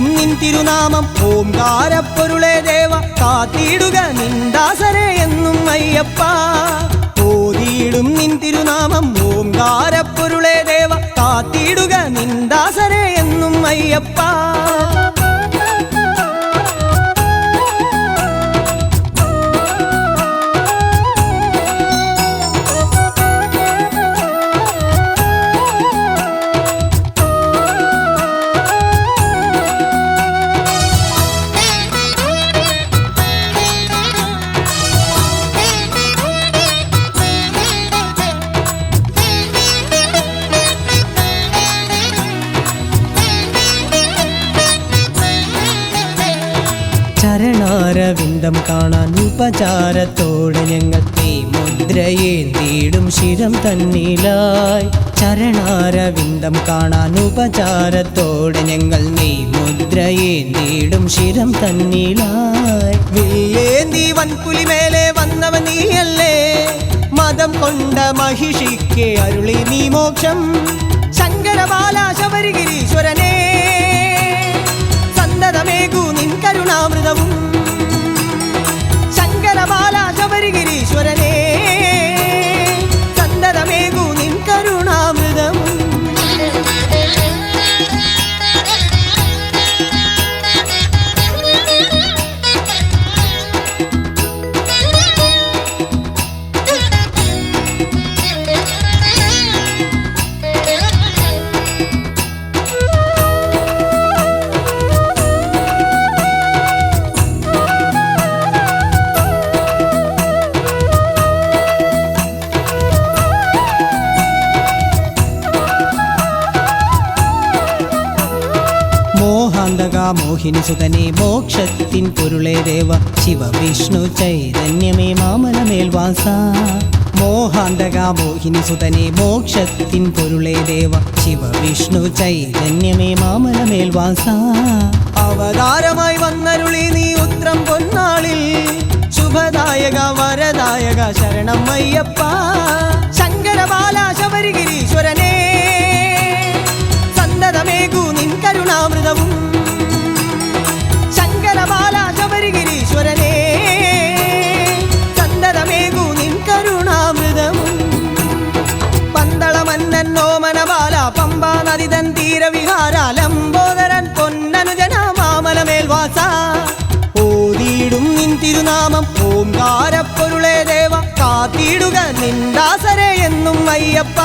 ഓതിയിടും നിൻ തിരുനാമം ഓംകാരപ്പൊരുളേ ദേവ കാത്തിടുക നിന്ദാസരെ എന്നും അയ്യപ്പ ഓതിയിടും നിൻ തിരുനാമം ഓംകാരപ്പൊരുളേ ദേവ കാത്തിടുക നിന്ദാസരെ എന്നും അയ്യപ്പ ചരണാരവിന്ദം കാണാൻ ഉപചാരത്തോടെ ഞങ്ങൾ ഈ മുദ്രയേന്തിടും ശിരം തന്നിലായി ചരണാരവിന്ദം കാണാൻ ഉപചാരത്തോടെ ഞങ്ങൾ നീ മുദ്രയേന്തിടും ശിരം തന്നിലായി വില്ലേന്തി വൻപുലിമേലെ വന്നവൻ നീയല്ലേ മതം കൊണ്ട മഹിഷിക്ക് അരുളി നീ മോക്ഷം ശങ്കരബാല ശബരിഗിരീശ്വരനേ സന്തതമേകൂ നിൻ കരുണാമൃതവും ശങ്കരബാല ശബരിഗിരീശ്വരനേ സന്തതമേകൂ നിൻ കരുണാമൃതവും മോഹിനി സുതനേ മോക്ഷത്തിൻ പൊരുളേ ദേവ ശിവവിഷ്ണു ചൈതന്യമേ മാമലമേൽ വാസ മോഹാന്തക മോഹിനി സുതനേ മോക്ഷത്തിൻ പൊരുളേ ദേവ ശിവവിഷ്ണു ചൈതന്യമേ മാമലമേൽ വാസ അവതാരമായി വന്നരുളി നീ ഉത്രം പൊന്നാളിൽ ശുഭദായക വരദായക ശരണം അയ്യപ്പ ശങ്കരബാല ശബരിഗിരീശ്വരനേ സന്തതമേകൂ നിൻ കരുണാമൃതവും ശങ്കരബാല ശബരിഗിരീശ്വരനേ സന്തതമേകൂ നിൻ കരുണാമൃതവും പന്തളമന്നൻ ഓമനബാല പമ്പാ നദിതൻ തീരവിഹാര ലംബോദരൻ പൊന്നനുജന മാമലമേൽ വാസ ഓതിയിടും നിൻ തിരുനാമം ഓംകാരപ്പൊരുളേ ദേവ കാത്തിടുക നിന്ദാസരെ എന്നും അയ്യപ്പ